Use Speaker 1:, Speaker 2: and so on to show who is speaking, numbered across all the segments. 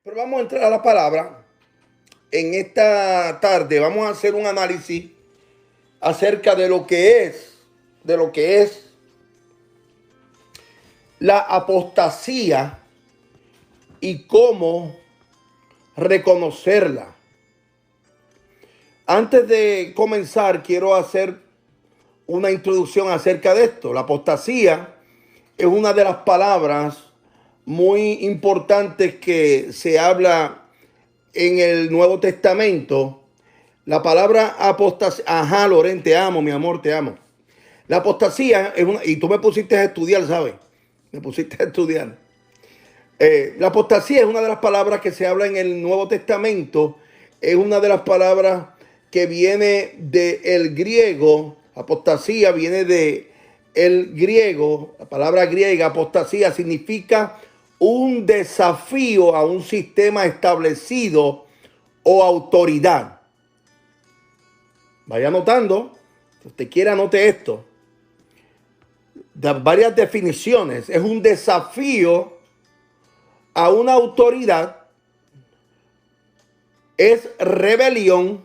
Speaker 1: Pero vamos a entrar a la palabra. En esta tarde vamos a hacer un análisis acerca de lo que es la apostasía y cómo reconocerla. Antes de comenzar, quiero hacer una introducción acerca de esto. La apostasía es una de las palabras muy importantes que se habla en el Nuevo Testamento. La palabra apostasía, ajá, Loren, te amo, mi amor, te amo. La apostasía es una, y tú me pusiste a estudiar, ¿sabes? Me pusiste a estudiar. La apostasía es una de las palabras que se habla en el Nuevo Testamento. Es una de las palabras que viene del griego. Apostasía viene de el griego. La palabra griega, apostasía, significa un desafío a un sistema establecido o autoridad. Vaya anotando. Si usted quiere, anote esto. De varias definiciones. Es un desafío a una autoridad, es rebelión,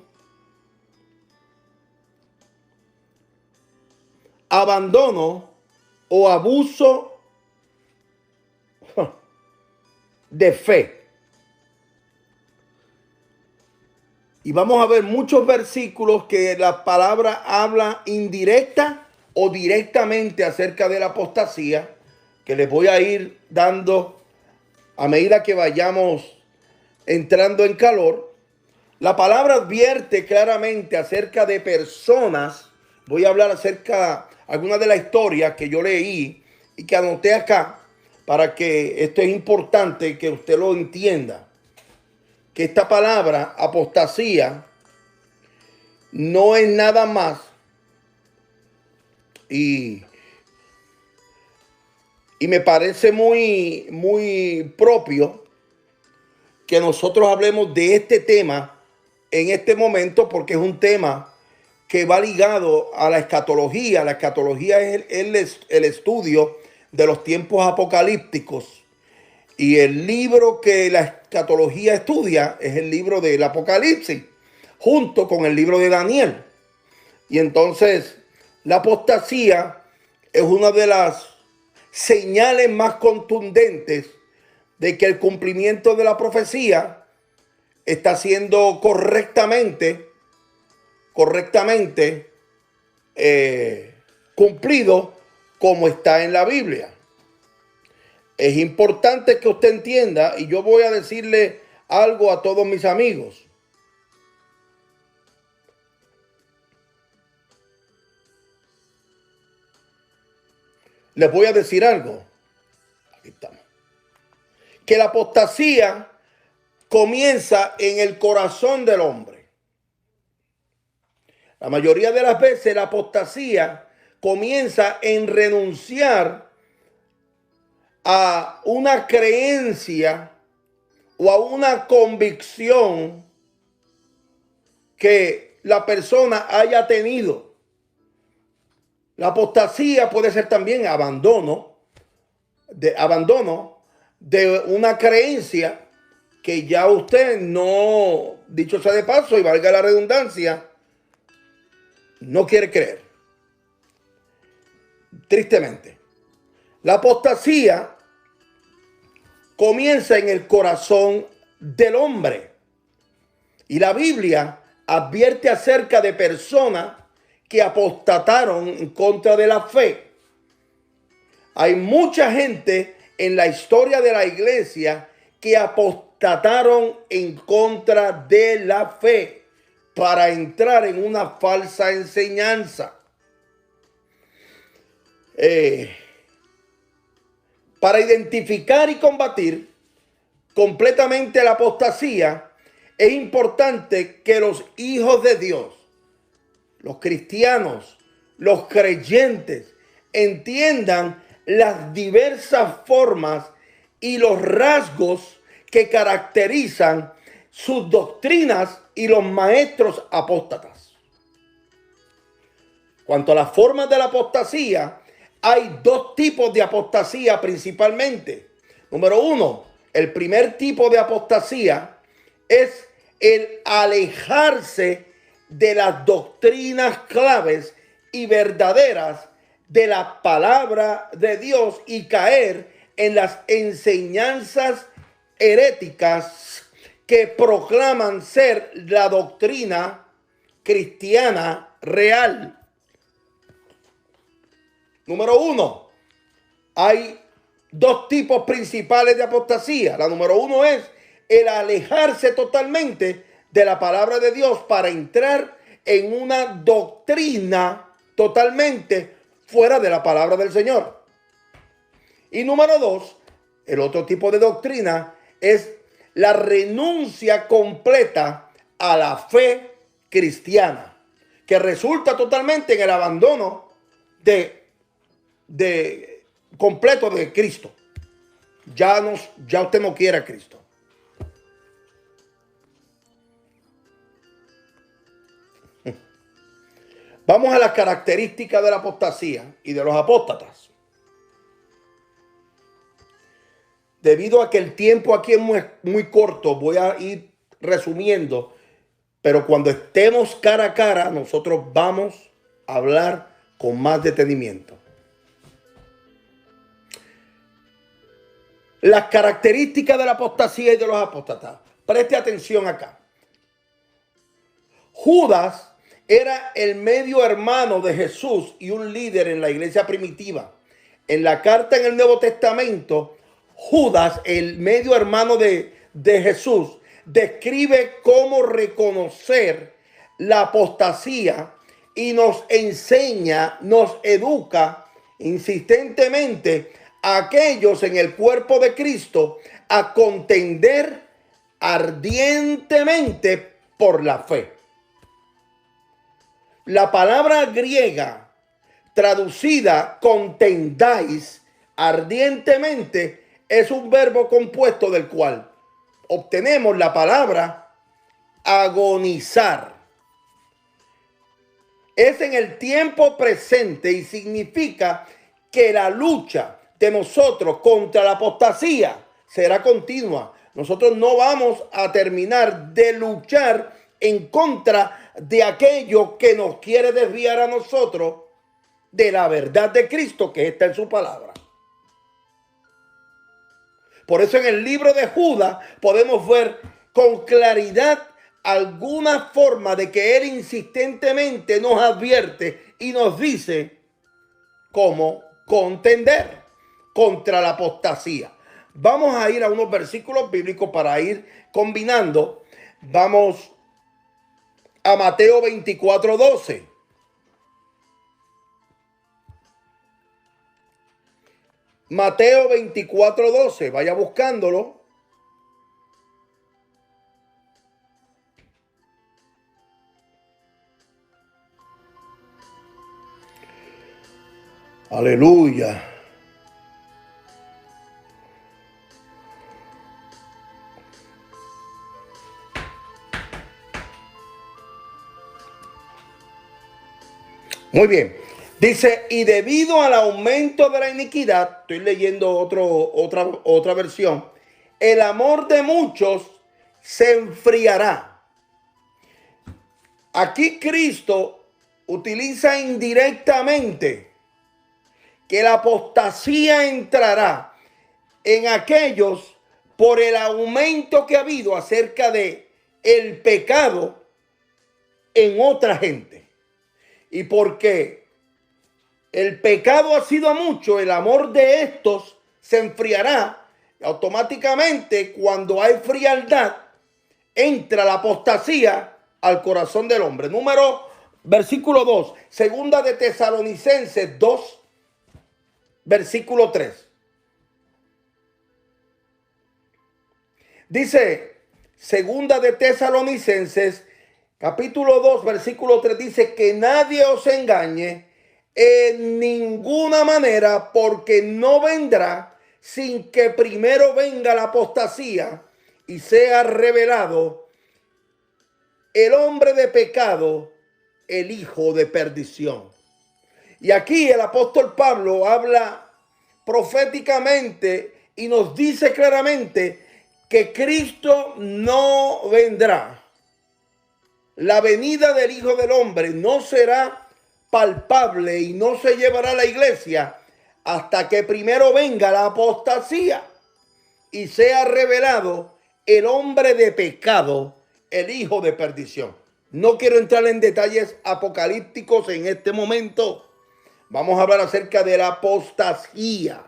Speaker 1: abandono o abuso de fe. Y vamos a ver muchos versículos que la palabra habla indirecta o directamente acerca de la apostasía, que les voy a ir dando a medida que vayamos entrando en calor. La palabra advierte claramente acerca de personas. Voy a hablar acerca de algunas de las historias que yo leí y que anoté acá para que esto es importante que usted lo entienda. Que esta palabra apostasía no es nada más y, y me parece muy propio que nosotros hablemos de este tema en este momento, porque es un tema que va ligado a la escatología. La escatología es el estudio de los tiempos apocalípticos. Y el libro que la escatología estudia es el libro del Apocalipsis, junto con el libro de Daniel. Y entonces, la apostasía es una de las señales más contundentes de que el cumplimiento de la profecía está siendo correctamente cumplido como está en la Biblia. Es importante que usted entienda, y yo voy a decirle algo a todos mis amigos. Les voy a decir algo. Aquí estamos. Que la apostasía comienza en el corazón del hombre. La mayoría de las veces la apostasía comienza en renunciar a una creencia o a una convicción que la persona haya tenido. La apostasía puede ser también abandono de una creencia que ya usted no, dicho sea de paso y valga la redundancia, no quiere creer. Tristemente. La apostasía comienza en el corazón del hombre. Y la Biblia advierte acerca de personas que apostataron en contra de la fe. Hay mucha gente en la historia de la iglesia que apostataron en contra de la fe para entrar en una falsa enseñanza. Para identificar y combatir completamente la apostasía, es importante que los hijos de Dios, los cristianos, los creyentes, entiendan las diversas formas y los rasgos que caracterizan sus doctrinas y los maestros apóstatas. Cuanto a las formas de la apostasía, hay dos tipos de apostasía principalmente. Número uno, El primer tipo de apostasía es el alejarse de las doctrinas claves y verdaderas de la palabra de Dios y caer en las enseñanzas heréticas que proclaman ser la doctrina cristiana real. Número uno, hay dos tipos principales de apostasía. La número uno es el alejarse totalmente de la palabra de Dios para entrar en una doctrina totalmente fuera de la palabra del Señor. Y número dos, el otro tipo de doctrina es la renuncia completa a la fe cristiana, que resulta totalmente en el abandono de completo de Cristo. Ya usted no quiere a Cristo. Vamos a las características de la apostasía y de los apóstatas. Debido a que el tiempo aquí es muy corto, voy a ir resumiendo, pero cuando estemos cara a cara, nosotros vamos a hablar con más detenimiento. Las características de la apostasía y de los apóstatas. Preste atención acá. Judas era el medio hermano de Jesús y un líder en la iglesia primitiva. En la carta en el Nuevo Testamento, Judas, el medio hermano de Jesús, describe cómo reconocer la apostasía y nos enseña, nos educa insistentemente a aquellos en el cuerpo de Cristo a contender ardientemente por la fe. La palabra griega traducida contendáis ardientemente es un verbo compuesto del cual obtenemos la palabra agonizar. Es en el tiempo presente y significa que la lucha de nosotros contra la apostasía será continua. Nosotros no vamos a terminar de luchar en contra de aquello que nos quiere desviar a nosotros de la verdad de Cristo que está en su palabra. Por eso en el libro de Judas podemos ver con claridad alguna forma de que él insistentemente nos advierte y nos dice cómo contender contra la apostasía. Vamos a ir a unos versículos bíblicos para ir combinando. Vamos a Mateo 24:12. Mateo 24:12. Vaya buscándolo. Aleluya. Muy bien. Dice, y debido al aumento de la iniquidad, estoy leyendo otra versión, el amor de muchos se enfriará. Aquí Cristo utiliza indirectamente que la apostasía entrará en aquellos por el aumento que ha habido acerca de el pecado en otra gente. Y porque el pecado ha sido a mucho, el amor de estos se enfriará. Y automáticamente, cuando hay frialdad, entra la apostasía al corazón del hombre. Versículo 2, segunda de Tesalonicenses 2, versículo 3. Dice, segunda de Tesalonicenses, capítulo 2, versículo 3, dice que nadie os engañe en ninguna manera, porque no vendrá sin que primero venga la apostasía y sea revelado el hombre de pecado, el hijo de perdición. Y aquí el apóstol Pablo habla proféticamente y nos dice claramente que Cristo no vendrá. La venida del Hijo del Hombre no será palpable y no se llevará a la iglesia hasta que primero venga la apostasía y sea revelado el hombre de pecado, el hijo de perdición. No quiero entrar en detalles apocalípticos en este momento. Vamos a hablar acerca de la apostasía.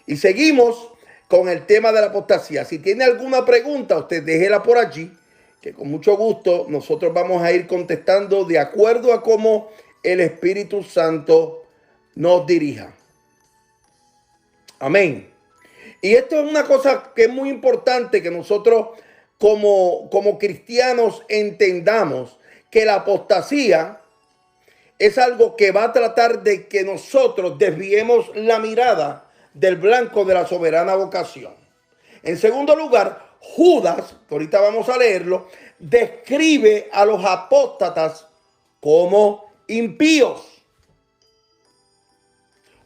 Speaker 1: Y seguimos con el tema de la apostasía. Si tiene alguna pregunta, usted déjela por allí, que con mucho gusto nosotros vamos a ir contestando de acuerdo a cómo el Espíritu Santo nos dirija. Amén. Y esto es una cosa que es muy importante que nosotros como cristianos entendamos, que la apostasía es algo que va a tratar de que nosotros desviemos la mirada del blanco de la soberana vocación. En segundo lugar, Judas, que ahorita vamos a leerlo, describe a los apóstatas como impíos.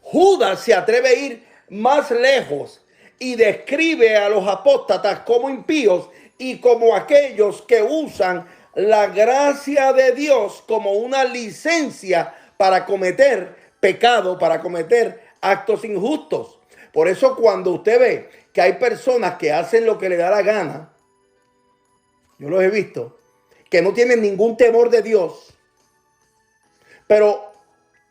Speaker 1: Judas se atreve a ir más lejos y describe a los apóstatas como impíos y como aquellos que usan la gracia de Dios como una licencia para cometer pecado, para cometer actos injustos. Por eso cuando usted ve que hay personas que hacen lo que le da la gana, yo los he visto, que no tienen ningún temor de Dios, pero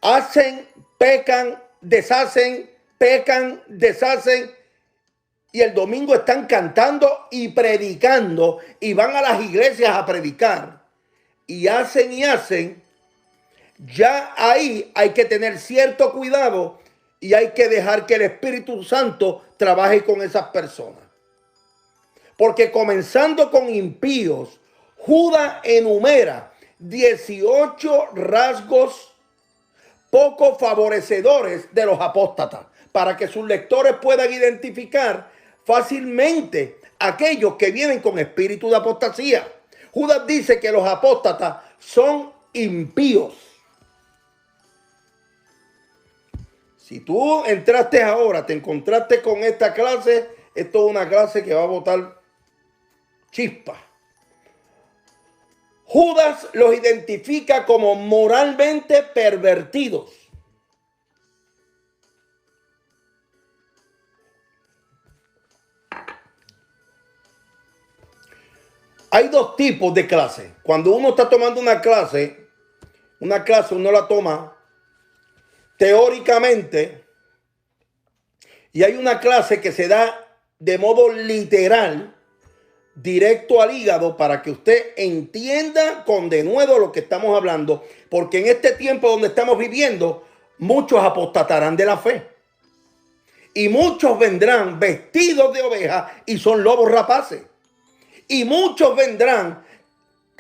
Speaker 1: hacen, pecan, deshacen, pecan, deshacen, y el domingo están cantando y predicando y van a las iglesias a predicar y hacen, ya ahí hay que tener cierto cuidado y hay que dejar que el Espíritu Santo trabaje con esas personas. Porque comenzando con impíos, Judas enumera 18 rasgos poco favorecedores de los apóstatas para que sus lectores puedan identificar fácilmente aquellos que vienen con espíritu de apostasía. Judas dice que los apóstatas son impíos. Si tú entraste ahora, te encontraste con esta clase, esto es una clase que va a botar chispa. Judas los identifica como moralmente pervertidos. Hay dos tipos de clases. Cuando uno está tomando una clase uno la toma teóricamente y hay una clase que se da de modo literal, directo al hígado, para que usted entienda con denuedo lo que estamos hablando, porque en este tiempo donde estamos viviendo, muchos apostatarán de la fe y muchos vendrán vestidos de oveja y son lobos rapaces. Y muchos vendrán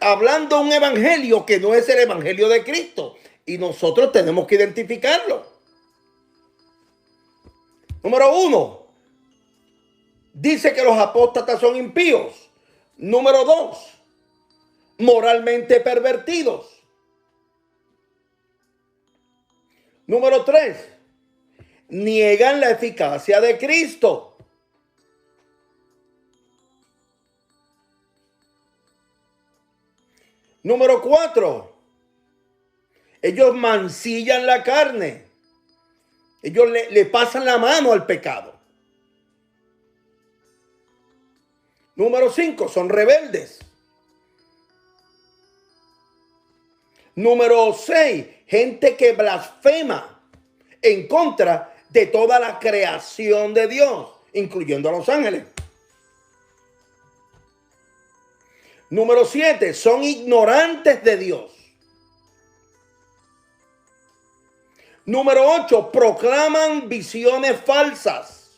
Speaker 1: hablando un evangelio que no es el evangelio de Cristo. Y nosotros tenemos que identificarlo. Número uno, dice que los apóstatas son impíos. Número dos, moralmente pervertidos. Número tres, niegan la eficacia de Cristo. Número 4, ellos mancillan la carne. Ellos le pasan la mano al pecado. Número 5, son rebeldes. Número 6, gente que blasfema en contra de toda la creación de Dios, incluyendo a los ángeles. Número 7, son ignorantes de Dios. Número 8, proclaman visiones falsas.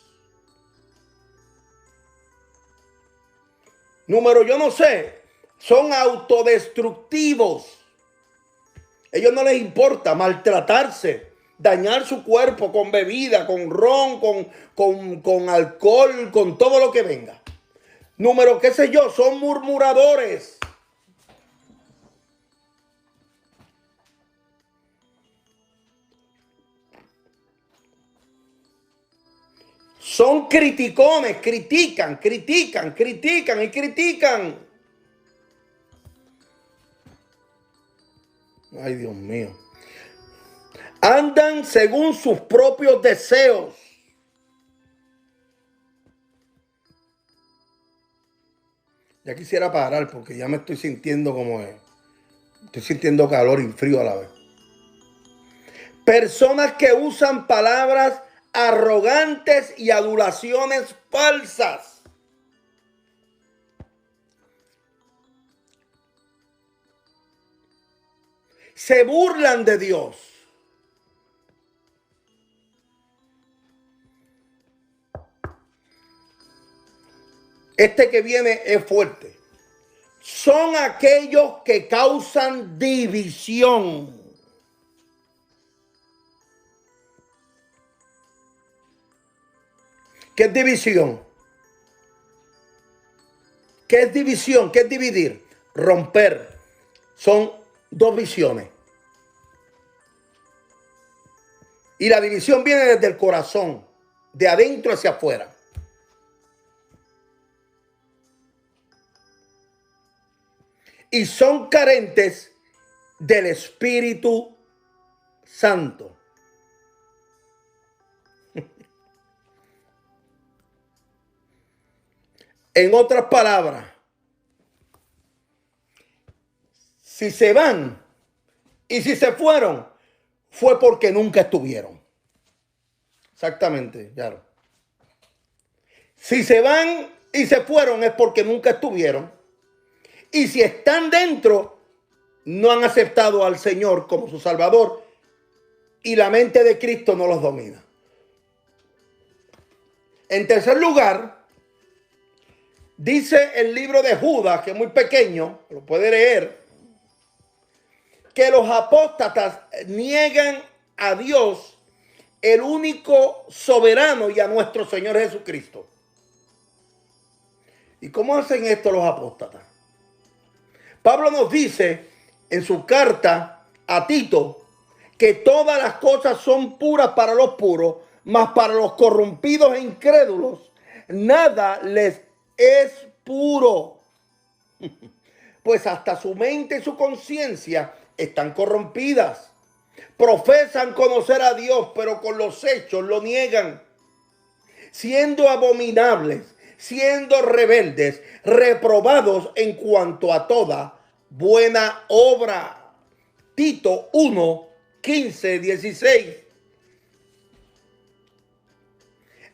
Speaker 1: Número, yo no sé, son autodestructivos. Ellos no les importa maltratarse, dañar su cuerpo con bebida, con ron, con alcohol, con todo lo que venga. Número, qué sé yo, son murmuradores. Son criticones, critican y critican. Ay, Dios mío. Andan según sus propios deseos. Ya quisiera parar porque ya me estoy sintiendo como es. Estoy sintiendo calor y frío a la vez. Personas que usan palabras arrogantes y adulaciones falsas. Se burlan de Dios. Este que viene es fuerte. Son aquellos que causan división. ¿Qué es división? ¿Qué es división? ¿Qué es dividir? Romper. Son dos visiones. Y la división viene desde el corazón, de adentro hacia afuera. Y son carentes del Espíritu Santo. En otras palabras, si se van y si se fueron, fue porque nunca estuvieron. Exactamente, claro. Si se van y se fueron es porque nunca estuvieron. Y si están dentro, no han aceptado al Señor como su Salvador y la mente de Cristo no los domina. En tercer lugar, dice el libro de Judas, que es muy pequeño, lo puede leer, que los apóstatas niegan a Dios, el único soberano, y a nuestro Señor Jesucristo. ¿Y cómo hacen esto los apóstatas? Pablo nos dice en su carta a Tito que todas las cosas son puras para los puros, mas para los corrompidos e incrédulos nada les es puro. Pues hasta su mente y su conciencia están corrompidas. Profesan conocer a Dios, pero con los hechos lo niegan. Siendo abominables, siendo rebeldes, reprobados en cuanto a toda buena obra. Tito 1, 15, 16.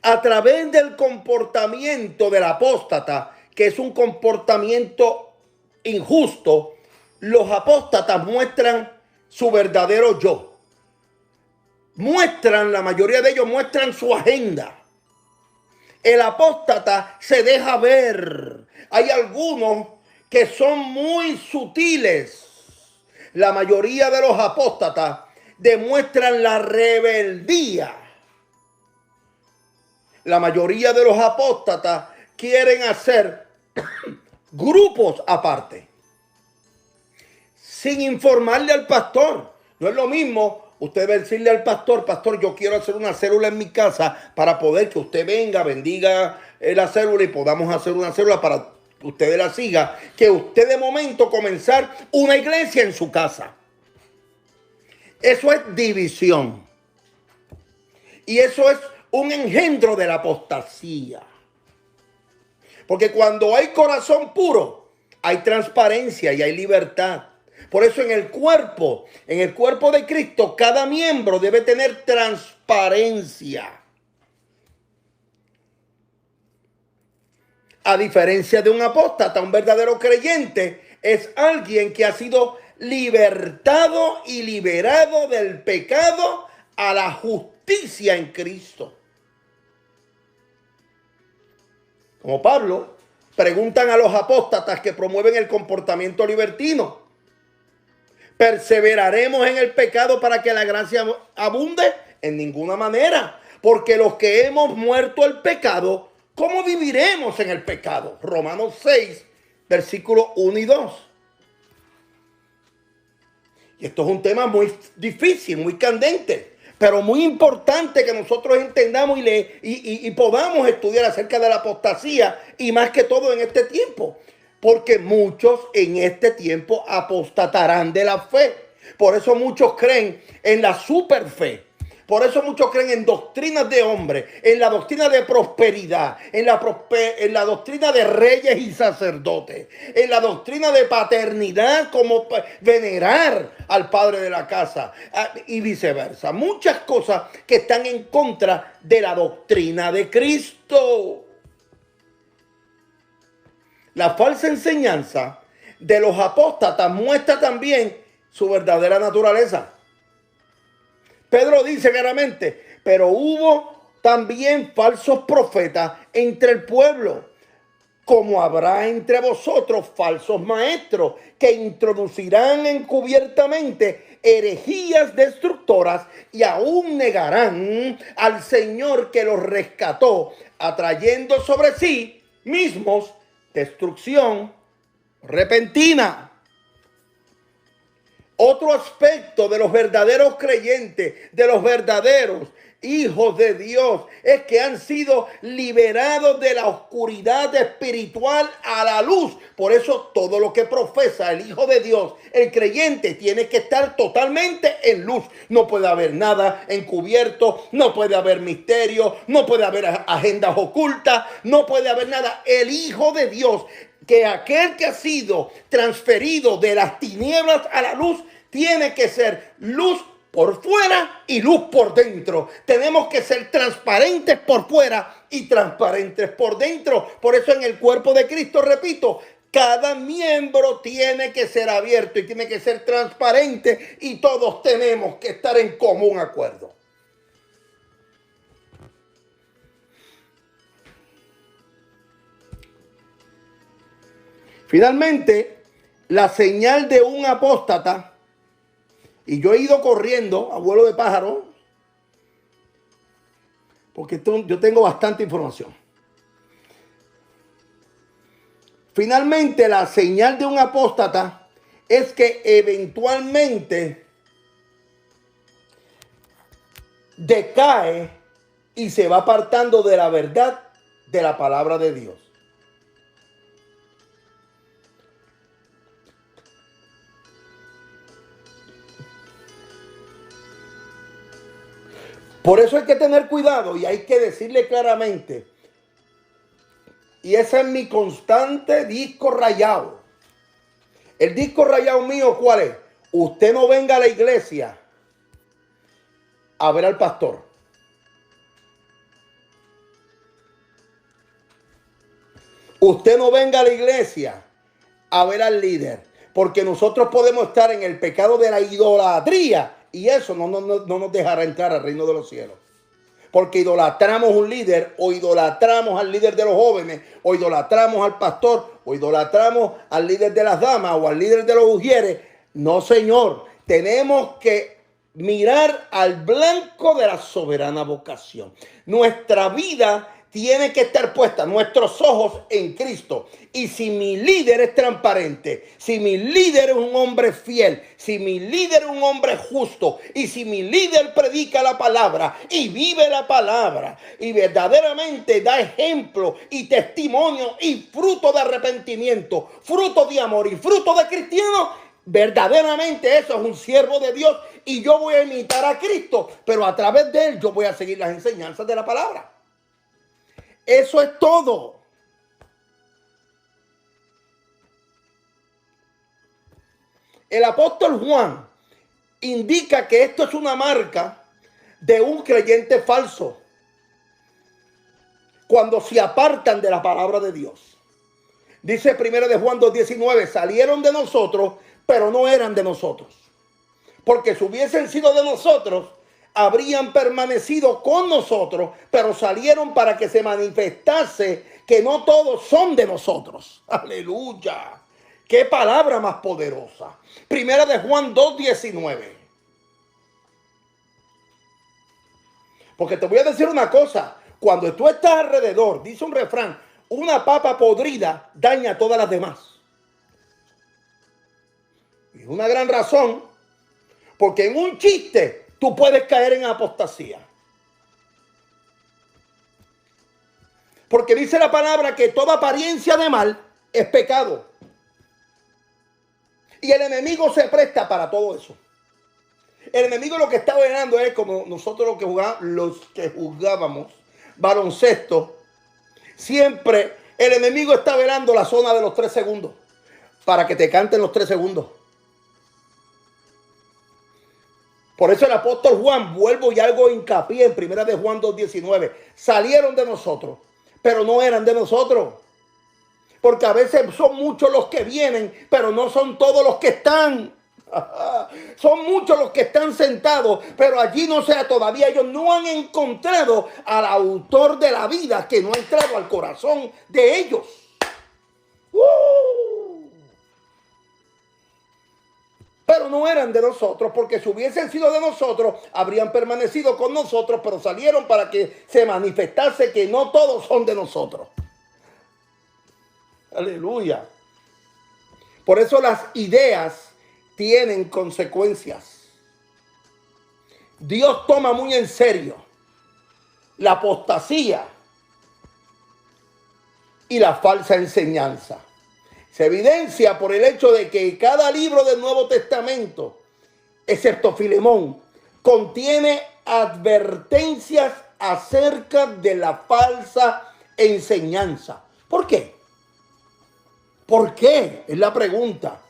Speaker 1: A través del comportamiento del apóstata, que es un comportamiento injusto, los apóstatas muestran su verdadero yo. La mayoría de ellos muestran su agenda. El apóstata se deja ver. Hay algunos que son muy sutiles. La mayoría de los apóstatas demuestran la rebeldía. La mayoría de los apóstatas quieren hacer grupos aparte, sin informarle al pastor. No es lo mismo usted decirle al pastor: pastor, yo quiero hacer una célula en mi casa para poder que usted venga, bendiga la célula y podamos hacer una célula para que usted la siga, que usted de momento comenzar una iglesia en su casa. Eso es división. Y eso es un engendro de la apostasía. Porque cuando hay corazón puro, hay transparencia y hay libertad. Por eso en el cuerpo de Cristo, cada miembro debe tener transparencia. A diferencia de un apóstata, un verdadero creyente es alguien que ha sido libertado y liberado del pecado a la justicia en Cristo. Como Pablo, preguntan a los apóstatas que promueven el comportamiento libertino: ¿perseveraremos en el pecado para que la gracia abunde? En ninguna manera, porque los que hemos muerto al pecado, ¿cómo viviremos en el pecado? Romanos 6, versículos 1 y 2. Y esto es un tema muy difícil, muy candente, Pero muy importante que nosotros entendamos y podamos estudiar acerca de la apostasía, y más que todo en este tiempo. Porque muchos en este tiempo apostatarán de la fe. Por eso muchos creen en la superfe. Por eso muchos creen en doctrinas de hombres, en la doctrina de prosperidad, en la doctrina de reyes y sacerdotes, en la doctrina de paternidad, como venerar al padre de la casa y viceversa. Muchas cosas que están en contra de la doctrina de Cristo. La falsa enseñanza de los apóstatas muestra también su verdadera naturaleza. Pedro dice claramente, pero hubo también falsos profetas entre el pueblo, como habrá entre vosotros falsos maestros que introducirán encubiertamente herejías destructoras y aún negarán al Señor que los rescató, atrayendo sobre sí mismos destrucción repentina. Otro aspecto de los verdaderos creyentes, de los verdaderos hijos de Dios, es que han sido liberados de la oscuridad espiritual a la luz. Por eso todo lo que profesa el Hijo de Dios, el creyente, tiene que estar totalmente en luz. No puede haber nada encubierto, no puede haber misterio, no puede haber agendas ocultas, no puede haber nada. El Hijo de Dios, que aquel que ha sido transferido de las tinieblas a la luz, tiene que ser luz por fuera y luz por dentro. Tenemos que ser transparentes por fuera y transparentes por dentro. Por eso en el cuerpo de Cristo, repito, cada miembro tiene que ser abierto y tiene que ser transparente, y todos tenemos que estar en común acuerdo. Finalmente, la señal de un apóstata, y yo he ido corriendo a vuelo de pájaro, porque yo tengo bastante información. Finalmente, la señal de un apóstata es que eventualmente decae y se va apartando de la verdad de la palabra de Dios. Por eso hay que tener cuidado y hay que decirle claramente, y ese es mi constante disco rayado. El disco rayado mío, ¿cuál es? Usted no venga a la iglesia a ver al pastor. Usted no venga a la iglesia a ver al líder, porque nosotros podemos estar en el pecado de la idolatría y eso no nos dejará entrar al reino de los cielos. Porque idolatramos un líder, o idolatramos al líder de los jóvenes, o idolatramos al pastor, o idolatramos al líder de las damas, o al líder de los ujieres. No, señor. Tenemos que mirar al blanco de la soberana vocación. Nuestra vida tiene que estar puesta, nuestros ojos en Cristo. Y si mi líder es transparente, si mi líder es un hombre fiel, si mi líder es un hombre justo, y si mi líder predica la palabra y vive la palabra y verdaderamente da ejemplo y testimonio y fruto de arrepentimiento, fruto de amor y fruto de cristiano, verdaderamente eso es un siervo de Dios, y yo voy a imitar a Cristo, pero a través de él yo voy a seguir las enseñanzas de la palabra. Eso es todo. El apóstol Juan indica que esto es una marca de un creyente falso cuando se apartan de la palabra de Dios. Dice 1 de Juan 2:19, salieron de nosotros, pero no eran de nosotros. Porque si hubiesen sido de nosotros, habrían permanecido con nosotros, pero salieron para que se manifestase que no todos son de nosotros. Aleluya. Qué palabra más poderosa. 1 de Juan 2:19. Porque te voy a decir una cosa. Cuando tú estás alrededor, dice un refrán, una papa podrida daña a todas las demás. Y es una gran razón, porque en un chiste tú puedes caer en apostasía. Porque dice la palabra que toda apariencia de mal es pecado. Y el enemigo se presta para todo eso. El enemigo lo que está ordenando es como nosotros los que jugábamos baloncesto. Siempre el enemigo está velando la zona de los 3 segundos. Para que te canten los 3 segundos. Por eso el apóstol Juan, vuelvo y hago hincapié en primera de Juan 2:19. Salieron de nosotros, pero no eran de nosotros. Porque a veces son muchos los que vienen, pero no son todos los que están. Son muchos los que están sentados, pero allí no sea todavía ellos no han encontrado al autor de la vida que no ha entrado al corazón de ellos. Pero no eran de nosotros, porque si hubiesen sido de nosotros, habrían permanecido con nosotros, pero salieron para que se manifestase que no todos son de nosotros. Aleluya. Por eso las ideas tienen consecuencias. Dios toma muy en serio la apostasía y la falsa enseñanza. Se evidencia por el hecho de que cada libro del Nuevo Testamento, excepto Filemón, contiene advertencias acerca de la falsa enseñanza. ¿Por qué? ¿Por qué? Es la pregunta.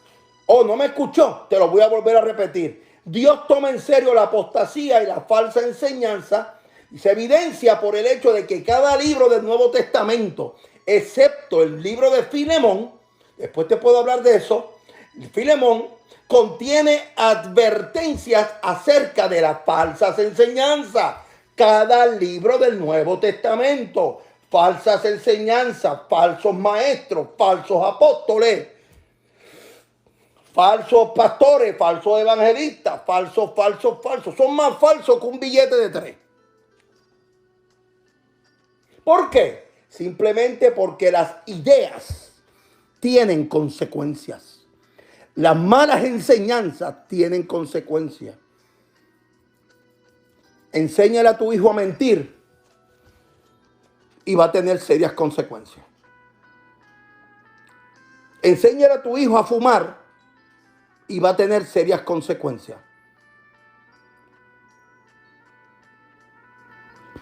Speaker 1: Oh, ¿no me escuchó? Te lo voy a volver a repetir. Dios toma en serio la apostasía y la falsa enseñanza y se evidencia por el hecho de que cada libro del Nuevo Testamento, excepto el libro de Filemón, después te puedo hablar de eso, Filemón contiene advertencias acerca de las falsas enseñanzas. Cada libro del Nuevo Testamento, falsas enseñanzas, falsos maestros, falsos apóstoles, falsos pastores, falsos evangelistas, falsos. Son más falsos que un billete de 3. ¿Por qué? Simplemente porque las ideas tienen consecuencias. Las malas enseñanzas tienen consecuencias. Enséñale a tu hijo a mentir y va a tener serias consecuencias. Enséñale a tu hijo a fumar y va a tener serias consecuencias.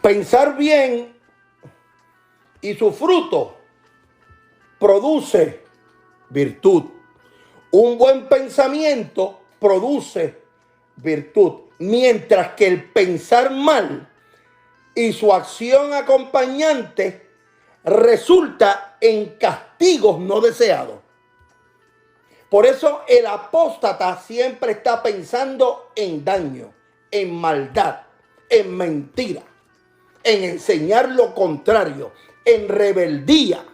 Speaker 1: Pensar bien y su fruto produce virtud. Un buen pensamiento produce virtud, mientras que el pensar mal y su acción acompañante resulta en castigos no deseados. Por eso el apóstata siempre está pensando en daño, en maldad, en mentira, en enseñar lo contrario, en rebeldía.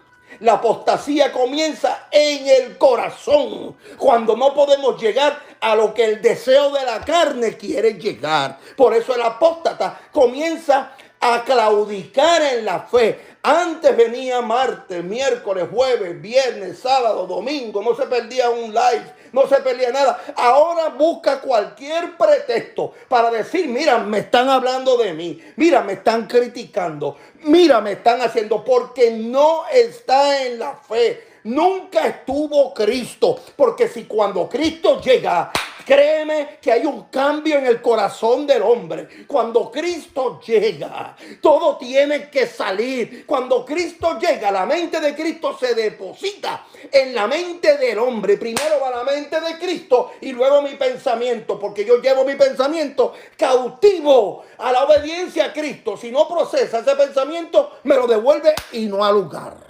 Speaker 1: La apostasía comienza en el corazón, cuando no podemos llegar a lo que el deseo de la carne quiere llegar. Por eso el apóstata comienza a claudicar en la fe. Antes venía martes, miércoles, jueves, viernes, sábado, domingo. No se perdía un live, no se perdía nada. Ahora busca cualquier pretexto para decir, mira, me están hablando de mí. Mira, me están criticando. Mira, me están haciendo, porque no está en la fe. Nunca estuvo Cristo. Porque si cuando Cristo llega, créeme que hay un cambio en el corazón del hombre. Cuando Cristo llega, todo tiene que salir. Cuando Cristo llega, la mente de Cristo se deposita en la mente del hombre. Primero va la mente de Cristo y luego mi pensamiento, porque yo llevo mi pensamiento cautivo a la obediencia a Cristo. Si no procesa ese pensamiento, me lo devuelve y no al lugar.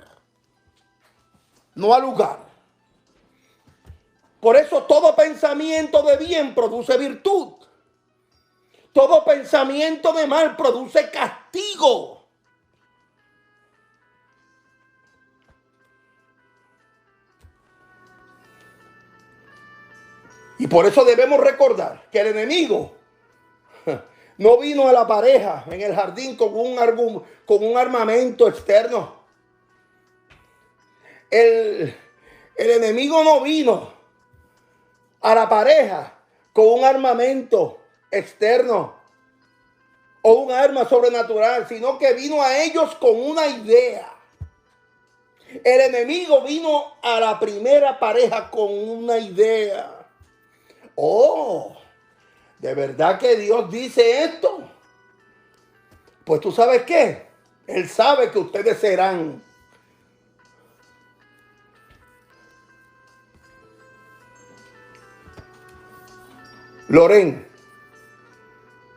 Speaker 1: No al lugar. Por eso todo pensamiento de bien produce virtud. Todo pensamiento de mal produce castigo. Y por eso debemos recordar que el enemigo no vino a la pareja en el jardín con un armamento externo. El enemigo no vino a la pareja con un armamento externo. o un arma sobrenatural, sino que vino a ellos con una idea. El enemigo vino a la primera pareja con una idea. Oh, ¿de verdad que Dios dice esto? Pues tú sabes qué. Él sabe que ustedes serán. Loren,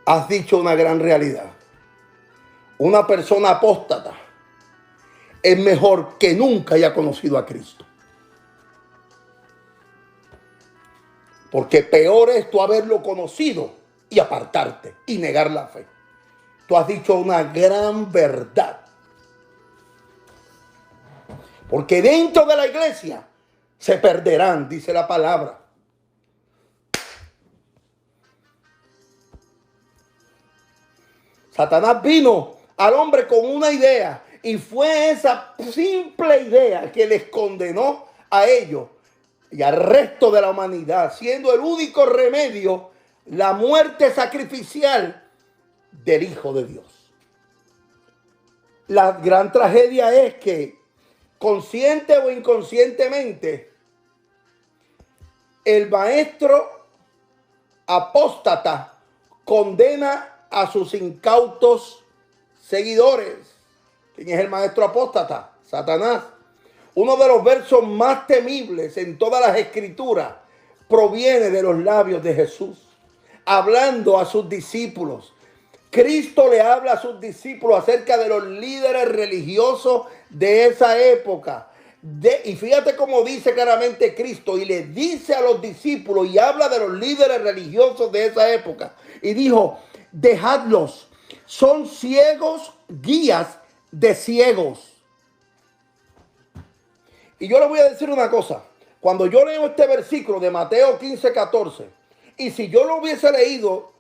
Speaker 1: has dicho una gran realidad. Una persona apóstata es mejor que nunca haya conocido a Cristo. Porque peor es tú haberlo conocido y apartarte y negar la fe. Tú has dicho una gran verdad. Porque dentro de la iglesia se perderán, dice la palabra. Satanás vino al hombre con una idea y fue esa simple idea que les condenó a ellos y al resto de la humanidad, siendo el único remedio la muerte sacrificial del Hijo de Dios. La gran tragedia es que, consciente o inconscientemente, el maestro apóstata condena a sus incautos seguidores. ¿Quién es el maestro apóstata? Satanás. Uno de los versos más temibles en todas las escrituras proviene de los labios de Jesús, hablando a sus discípulos. Cristo le habla a sus discípulos acerca de los líderes religiosos de esa época. Y fíjate cómo dice claramente Cristo, y le dice a los discípulos y habla de los líderes religiosos de esa época. Y dijo, dejadlos, son ciegos guías de ciegos. Y yo le voy a decir una cosa. Cuando yo leo este versículo de Mateo 15:14, y si yo lo hubiese leído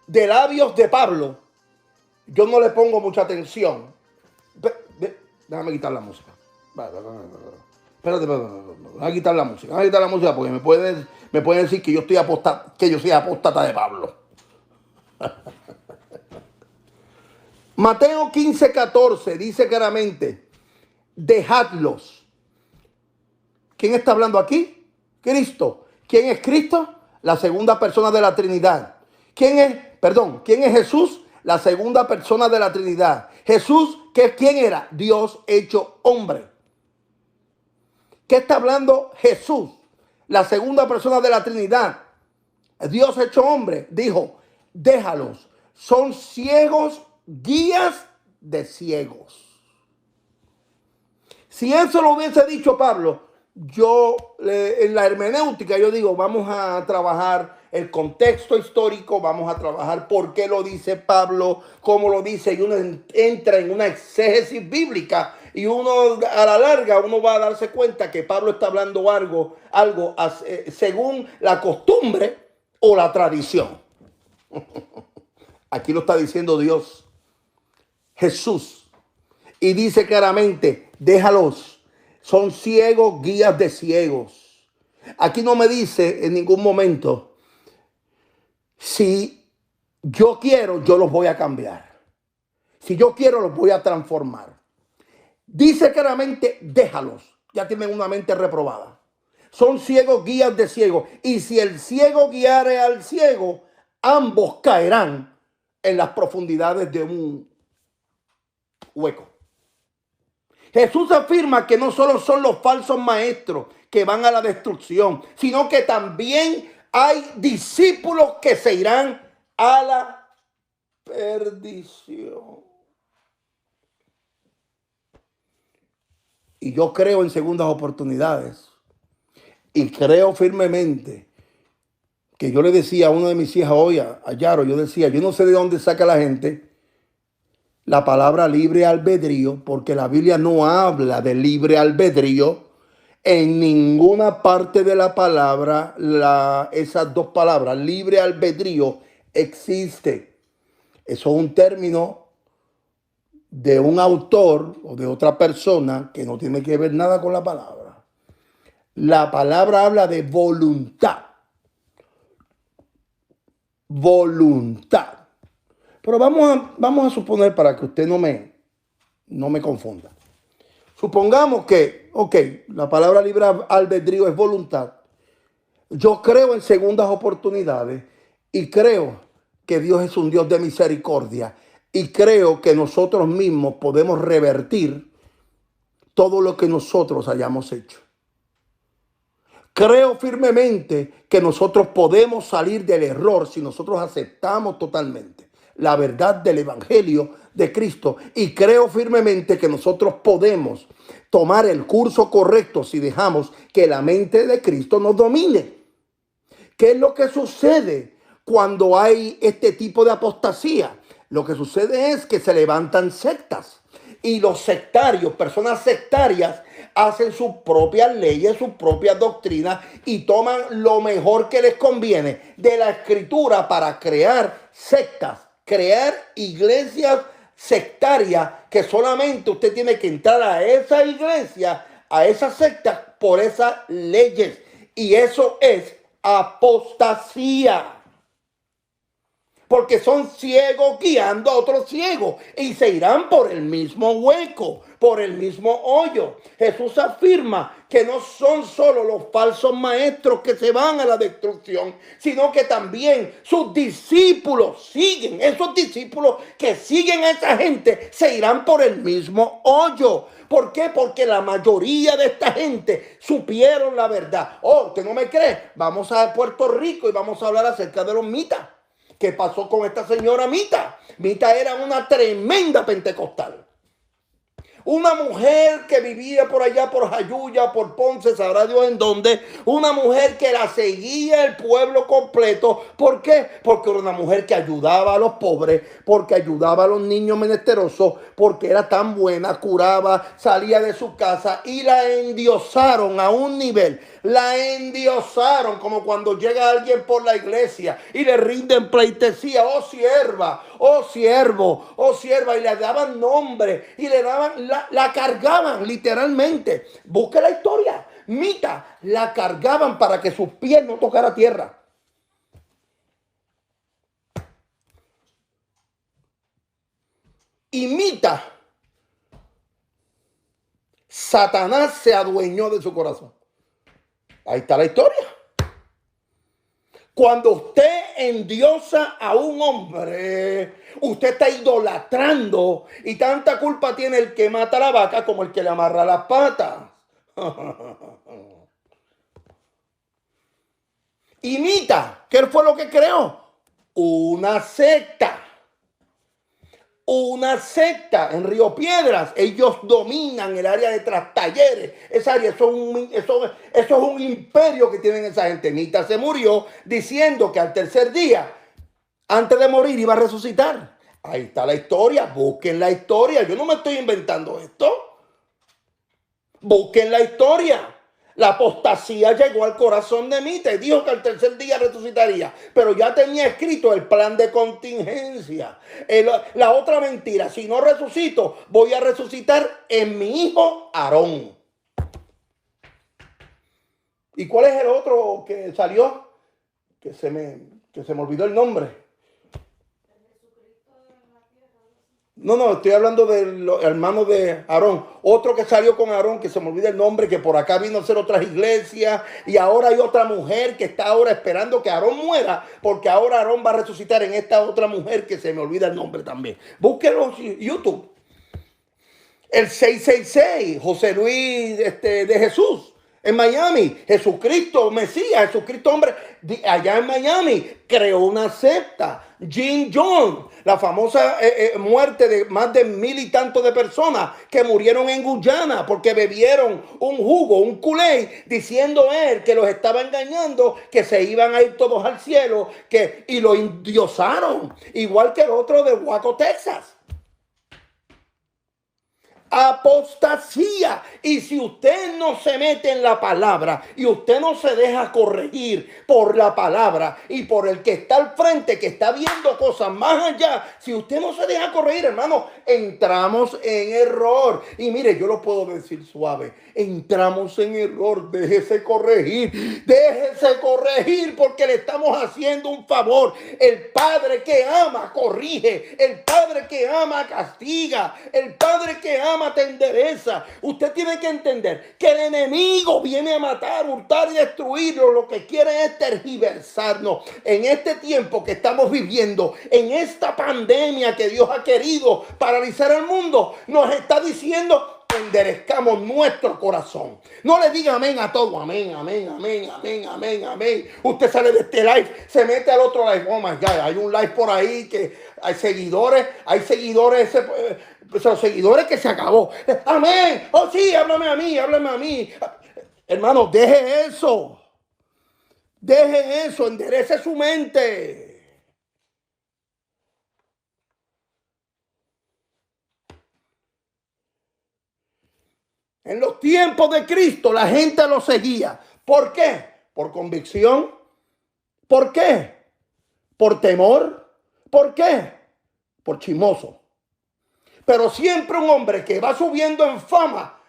Speaker 1: de labios de Pablo, yo no le pongo mucha atención. Déjame quitar la música. Espérate, voy a quitar la música. Voy a quitar la música porque me pueden decir que yo soy apóstata de Pablo. Mateo 15:14 dice claramente, dejadlos. ¿Quién está hablando aquí? Cristo. ¿Quién es Cristo? La segunda persona de la Trinidad. ¿Quién es Jesús? La segunda persona de la Trinidad. Jesús, ¿quién era? Dios hecho hombre. ¿Qué está hablando Jesús? La segunda persona de la Trinidad. Dios hecho hombre. Dijo, déjalos. Son ciegos, guías de ciegos. Si eso lo hubiese dicho Pablo, en la hermenéutica yo digo, vamos a trabajar el contexto histórico, vamos a trabajar por qué lo dice Pablo, cómo lo dice, y uno entra en una exégesis bíblica y uno a la larga uno va a darse cuenta que Pablo está hablando algo según la costumbre o la tradición. Aquí lo está diciendo Dios, Jesús, y dice claramente, déjalos. Son ciegos, guías de ciegos. Aquí no me dice en ningún momento, si yo quiero, yo los voy a cambiar. Si yo quiero, los voy a transformar. Dice claramente, déjalos. Ya tienen una mente reprobada. Son ciegos, guías de ciegos. Y si el ciego guiare al ciego, ambos caerán en las profundidades de un hueco. Jesús afirma que no solo son los falsos maestros que van a la destrucción, sino que también hay discípulos que se irán a la perdición. Y yo creo en segundas oportunidades. Y creo firmemente que yo le decía a una de mis hijas hoy, a Yaro, yo decía, yo no sé de dónde saca la gente la palabra libre albedrío, porque la Biblia no habla de libre albedrío. En ninguna parte de la palabra, esas dos palabras, libre albedrío, existe. Eso es un término de un autor o de otra persona que no tiene que ver nada con la palabra. La palabra habla de voluntad. Voluntad. Pero vamos a suponer, para que usted no me confunda. Supongamos que, ok, la palabra libre albedrío es voluntad. Yo creo en segundas oportunidades y creo que Dios es un Dios de misericordia y creo que nosotros mismos podemos revertir todo lo que nosotros hayamos hecho. Creo firmemente que nosotros podemos salir del error si nosotros aceptamos totalmente la verdad del Evangelio de Cristo. Y creo firmemente que nosotros podemos tomar el curso correcto si dejamos que la mente de Cristo nos domine. ¿Qué es lo que sucede cuando hay este tipo de apostasía? Lo que sucede es que se levantan sectas. Y los sectarios, personas sectarias, hacen sus propias leyes, sus propias doctrinas y toman lo mejor que les conviene de la escritura para crear sectas, crear iglesias sectarias que solamente usted tiene que entrar a esa iglesia, a esa secta por esas leyes. Y eso es apostasía. Porque son ciegos guiando a otros ciegos y se irán por el mismo hueco, por el mismo hoyo. Jesús afirma que no son solo los falsos maestros que se van a la destrucción, sino que también sus discípulos siguen. Esos discípulos que siguen a esa gente se irán por el mismo hoyo. ¿Por qué? Porque la mayoría de esta gente supieron la verdad. Oh, ¿usted no me cree? Vamos a Puerto Rico y vamos a hablar acerca de los mitas. ¿Qué pasó con esta señora Mita? Mita era una tremenda pentecostal. Una mujer que vivía por allá, por Jayuya, por Ponce, sabrá Dios en dónde. Una mujer que la seguía el pueblo completo. ¿Por qué? Porque era una mujer que ayudaba a los pobres, porque ayudaba a los niños menesterosos, porque era tan buena, curaba, salía de su casa y la endiosaron a un nivel. La endiosaron como cuando llega alguien por la iglesia y le rinden pleitesía. Oh sierva, oh siervo, oh sierva. Y le daban nombre y le daban, la cargaban literalmente. Busque la historia. Mita la cargaban para que sus pies no tocara tierra. Y Mita, Satanás se adueñó de su corazón. Ahí está la historia. Cuando usted endiosa a un hombre, usted está idolatrando y tanta culpa tiene el que mata a la vaca como el que le amarra las patas. Imita, ¿qué fue lo que creó? Una secta. Una secta en Río Piedras. Ellos dominan el área de Trastalleres. Esa área, eso es un imperio que tienen esa gente. Mita se murió diciendo que al tercer día, antes de morir, iba a resucitar. Ahí está la historia. Busquen la historia. Yo no me estoy inventando esto. Busquen la historia. La apostasía llegó al corazón de Mita y dijo que al tercer día resucitaría. Pero ya tenía escrito el plan de contingencia. La otra mentira, si no resucito, voy a resucitar en mi hijo Aarón. ¿Y cuál es el otro que salió? Que se me olvidó el nombre. No, estoy hablando de los hermanos de Aarón. Otro que salió con Aarón, que se me olvida el nombre, que por acá vino a hacer otras iglesias. Y ahora hay otra mujer que está ahora esperando que Aarón muera, porque ahora Aarón va a resucitar en esta otra mujer que se me olvida el nombre también. Búsquenlo en YouTube. El 666, José Luis de Jesús. En Miami, Jesucristo Mesías, Jesucristo hombre, allá en Miami, creó una secta. Jim Jones, la famosa muerte de más de 1,000 y tantos de personas que murieron en Guyana porque bebieron un jugo, un Kool-Aid, diciendo él que los estaba engañando, que se iban a ir todos al cielo, y lo endiosaron, igual que el otro de Waco, Texas. Apostasía. Y si usted no se mete en la palabra y usted no se deja corregir por la palabra y por el que está al frente, que está viendo cosas más allá, si usted no se deja corregir, hermano, entramos en error. Y mire, yo lo puedo decir suave, entramos en error. Déjese corregir porque le estamos haciendo un favor. El Padre que ama corrige, el Padre que ama castiga, el Padre que ama te endereza. Usted tiene que entender que el enemigo viene a matar, hurtar y destruirlo. Lo que quiere es tergiversarnos. En este tiempo que estamos viviendo, en esta pandemia que Dios ha querido paralizar el mundo, nos está diciendo: enderezcamos nuestro corazón. No le diga amén a todo. Amén, amén, amén, amén, amén, amén. Usted sale de este live, se mete al otro live. Oh my God, hay un live por ahí que hay seguidores, los seguidores que se acabó. Amén. Oh sí, háblame a mí. Hermano, deje eso, enderece su mente. En los tiempos de Cristo la gente lo seguía. ¿Por qué? Por convicción. ¿Por qué? Por temor. ¿Por qué? Por chismoso. Pero siempre un hombre que va subiendo en fama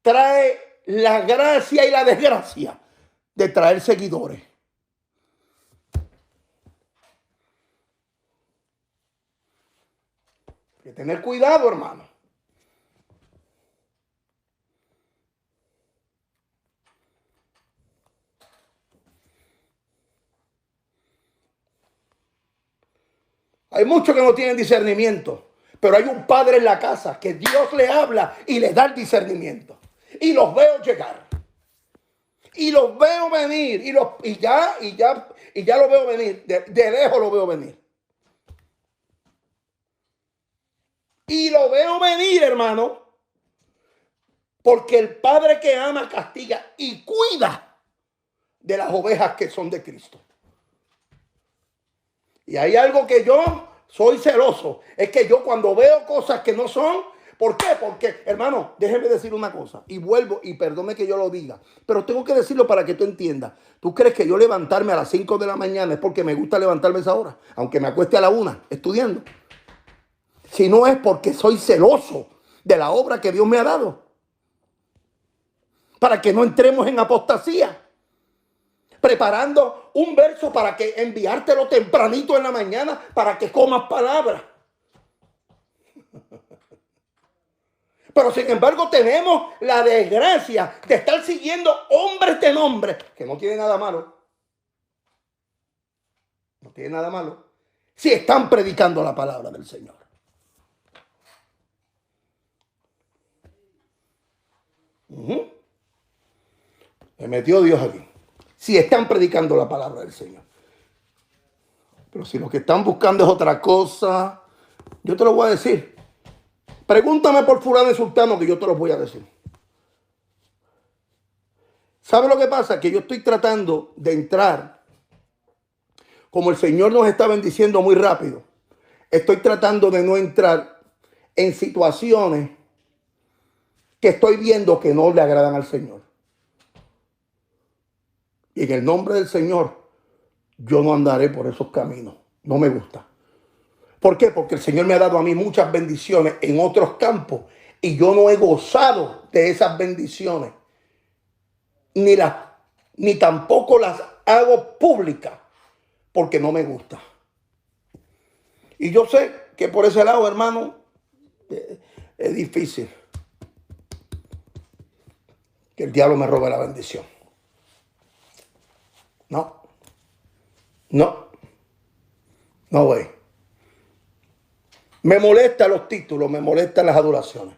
Speaker 1: trae la gracia y la desgracia de traer seguidores. Hay que tener cuidado, hermano. Hay muchos que no tienen discernimiento, pero hay un padre en la casa que Dios le habla y le da el discernimiento. Y los veo llegar. Y los veo venir. Y ya lo veo venir. De lejos lo veo venir. Y lo veo venir, hermano. Porque el Padre que ama castiga y cuida de las ovejas que son de Cristo. Y hay algo que yo soy celoso. Es que yo cuando veo cosas que no son, ¿por qué? Porque, hermano, déjeme decir una cosa. Y vuelvo, y perdone que yo lo diga, pero tengo que decirlo para que tú entiendas. ¿Tú crees que yo levantarme a las 5 de la mañana es porque me gusta levantarme a esa hora? Aunque me acueste a la 1 estudiando. Si no es porque soy celoso de la obra que Dios me ha dado. Para que no entremos en apostasía. Preparando un verso para que enviártelo tempranito en la mañana para que comas palabra. Pero sin embargo tenemos la desgracia de estar siguiendo hombres de nombre, que no tiene nada malo. No tiene nada malo. Si están predicando la palabra del Señor. Me metió Dios aquí. Si están predicando la palabra del Señor. Pero si lo que están buscando es otra cosa, yo te lo voy a decir. Pregúntame por fulano y sultano que yo te lo voy a decir. ¿Sabe lo que pasa? Que yo estoy tratando de entrar, como el Señor nos está bendiciendo muy rápido. Estoy tratando de no entrar en situaciones que estoy viendo que no le agradan al Señor. Y en el nombre del Señor, yo no andaré por esos caminos. No me gusta. ¿Por qué? Porque el Señor me ha dado a mí muchas bendiciones en otros campos y yo no he gozado de esas bendiciones. Ni tampoco las hago públicas porque no me gusta. Y yo sé que por ese lado, hermano, es difícil que el diablo me robe la bendición. No, güey. Me molestan los títulos, me molestan las adoraciones.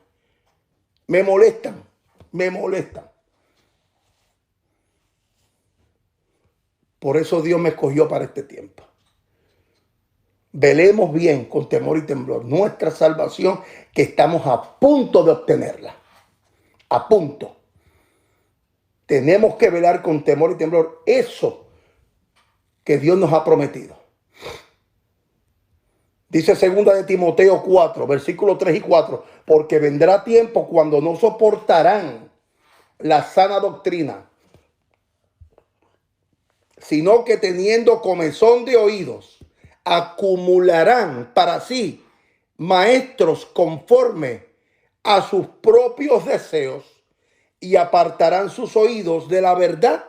Speaker 1: Me molestan. Por eso Dios me escogió para este tiempo. Velemos bien con temor y temblor nuestra salvación, que estamos a punto de obtenerla. A punto. Tenemos que velar con temor y temblor eso que Dios nos ha prometido. Dice segunda de Timoteo 4, versículos 3 y 4, porque vendrá tiempo cuando no soportarán la sana doctrina, sino que teniendo comezón de oídos, acumularán para sí maestros conforme a sus propios deseos y apartarán sus oídos de la verdad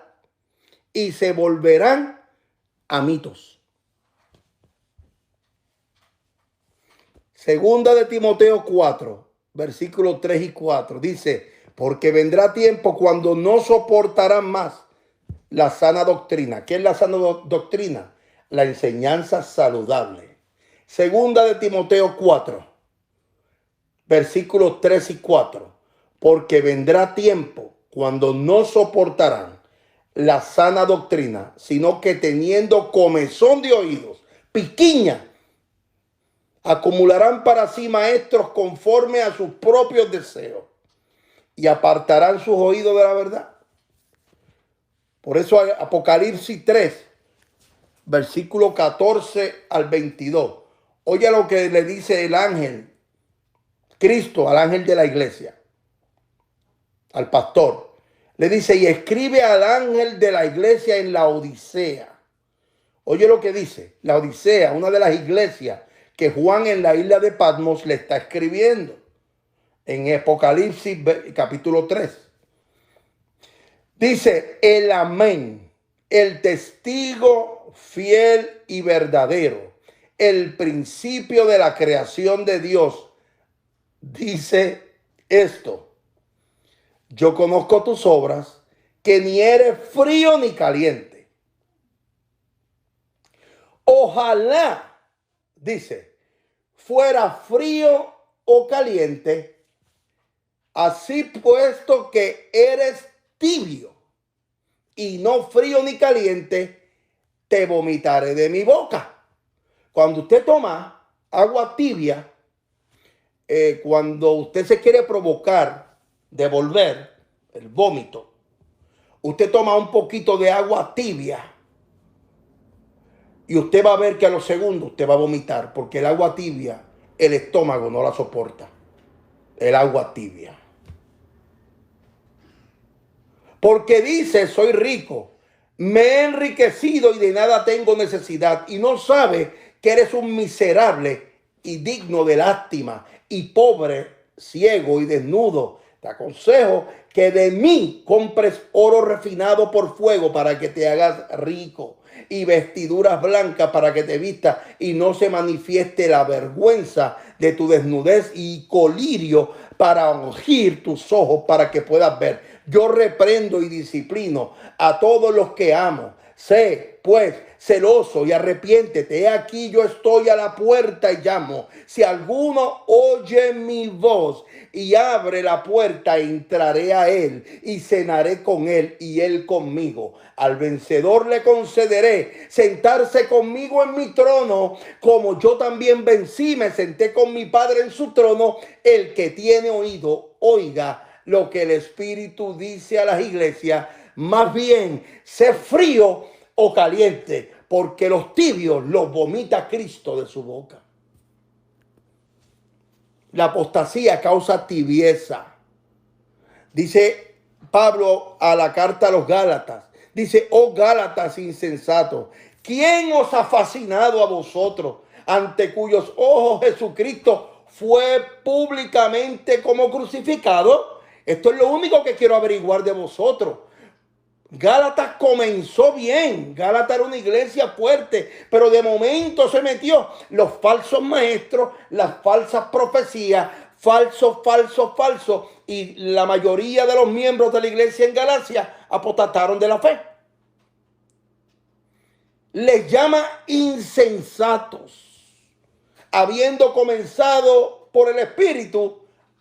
Speaker 1: y se volverán a mitos. Segunda de Timoteo 4, versículos 3 y 4, dice, porque vendrá tiempo cuando no soportarán más la sana doctrina. ¿Qué es la sana doctrina? La enseñanza saludable. Segunda de Timoteo 4, versículos 3 y 4, porque vendrá tiempo cuando no soportarán la sana doctrina, sino que teniendo comezón de oídos, piquiña, acumularán para sí maestros conforme a sus propios deseos y apartarán sus oídos de la verdad. Por eso Apocalipsis 3, versículo 14 al 22. Oye lo que le dice el ángel, Cristo, al ángel de la iglesia, al pastor. Le dice, y escribe al ángel de la iglesia en la Odisea. Oye lo que dice, la Odisea, una de las iglesias que Juan en la isla de Patmos le está escribiendo. En Apocalipsis capítulo 3. Dice, el amén, el testigo fiel y verdadero, el principio de la creación de Dios, dice esto. Yo conozco tus obras, que ni eres frío ni caliente. Ojalá, dice, fuera frío o caliente, así puesto que eres tibio y no frío ni caliente, te vomitaré de mi boca. Cuando usted toma agua tibia, cuando usted se quiere provocar, devolver el vómito, usted toma un poquito de agua tibia y usted va a ver que a los segundos usted va a vomitar, porque el agua tibia, el estómago no la soporta. El agua tibia. Porque dice, soy rico, me he enriquecido y de nada tengo necesidad. Y no sabe que eres un miserable y digno de lástima y pobre, ciego y desnudo. Te aconsejo que de mí compres oro refinado por fuego para que te hagas rico y vestiduras blancas para que te vistas y no se manifieste la vergüenza de tu desnudez y colirio para ungir tus ojos para que puedas ver. Yo reprendo y disciplino a todos los que amo. Sé, pues, celoso y arrepiéntete. He aquí yo estoy a la puerta y llamo. Si alguno oye mi voz y abre la puerta, entraré a él y cenaré con él y él conmigo. Al vencedor le concederé sentarse conmigo en mi trono, como yo también vencí, me senté con mi Padre en su trono. El que tiene oído, oiga lo que el Espíritu dice a las iglesias. Más bien, sé frío o caliente, porque los tibios los vomita Cristo de su boca. La apostasía causa tibieza. Dice Pablo a la carta a los Gálatas. Dice, oh Gálatas insensatos, ¿quién os ha fascinado a vosotros, ante cuyos ojos Jesucristo fue públicamente como crucificado? Esto es lo único que quiero averiguar de vosotros. Gálatas comenzó bien. Gálatas era una iglesia fuerte, pero de momento se metió los falsos maestros, las falsas profecías, falso. Y la mayoría de los miembros de la iglesia en Galacia apostataron de la fe. Les llama insensatos. Habiendo comenzado por el Espíritu,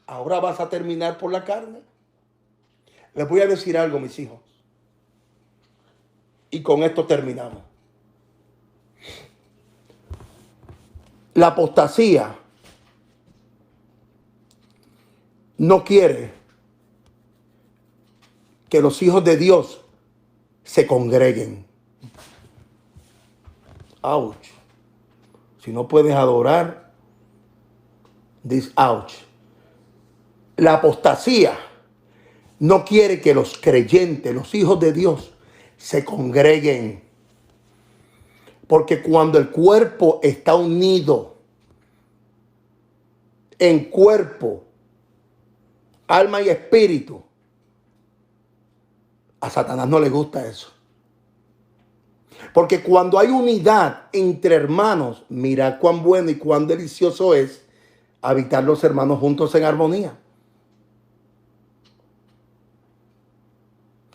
Speaker 1: ahora vas a terminar por la carne. Les voy a decir algo, mis hijos. Y con esto terminamos. La apostasía no quiere que los hijos de Dios se congreguen. ¡Auch! Si no puedes adorar, this ouch. La apostasía no quiere que los creyentes, los hijos de Dios, se congreguen. Porque cuando el cuerpo está unido en cuerpo, alma y espíritu, a Satanás no le gusta eso. Porque cuando hay unidad entre hermanos, mira cuán bueno y cuán delicioso es habitar los hermanos juntos en armonía.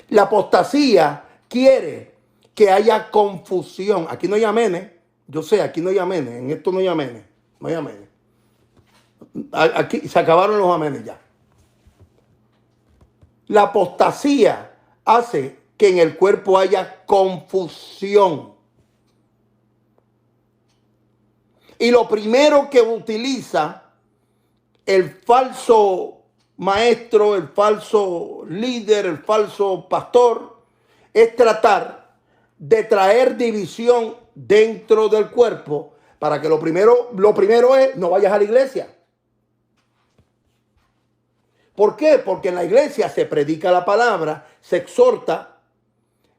Speaker 1: La apostasía quiere que haya confusión. Aquí no hay amenes. Yo sé, aquí no hay amenes. En esto no hay amenes. No hay amenes. Aquí se acabaron los amenes ya. La apostasía hace que en el cuerpo haya confusión. Y lo primero que utiliza el falso maestro, el falso líder, el falso pastor, es tratar de traer división dentro del cuerpo para que lo primero es no vayas a la iglesia. ¿Por qué? Porque en la iglesia se predica la palabra, se exhorta,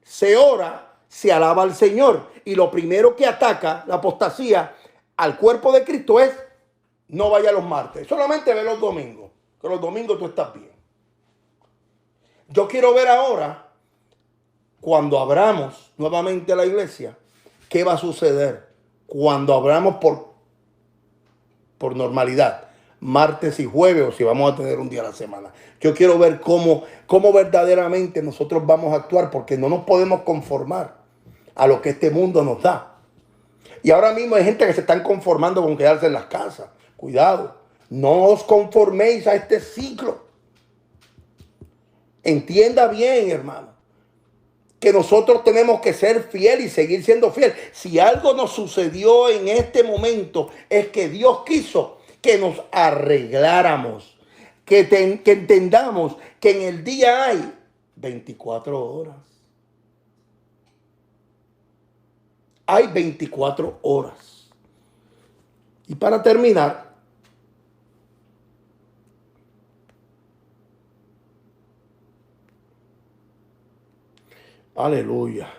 Speaker 1: se ora, se alaba al Señor. Y lo primero que ataca la apostasía al cuerpo de Cristo es no vaya los martes, solamente ve los domingos, que los domingos tú estás bien. Yo quiero ver ahora, cuando abramos nuevamente la iglesia, ¿qué va a suceder? Cuando abramos por normalidad, martes y jueves, o si vamos a tener un día a la semana. Yo quiero ver cómo verdaderamente nosotros vamos a actuar, porque no nos podemos conformar a lo que este mundo nos da. Y ahora mismo hay gente que se están conformando con quedarse en las casas. Cuidado, no os conforméis a este ciclo. Entienda bien, hermano, que nosotros tenemos que ser fieles y seguir siendo fieles. Si algo nos sucedió en este momento, es que Dios quiso que nos arregláramos, que entendamos que en el día hay 24 horas. Hay 24 horas. Y para terminar, aleluya.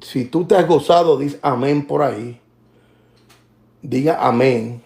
Speaker 1: Si tú te has gozado, dice amén por ahí. Diga amén.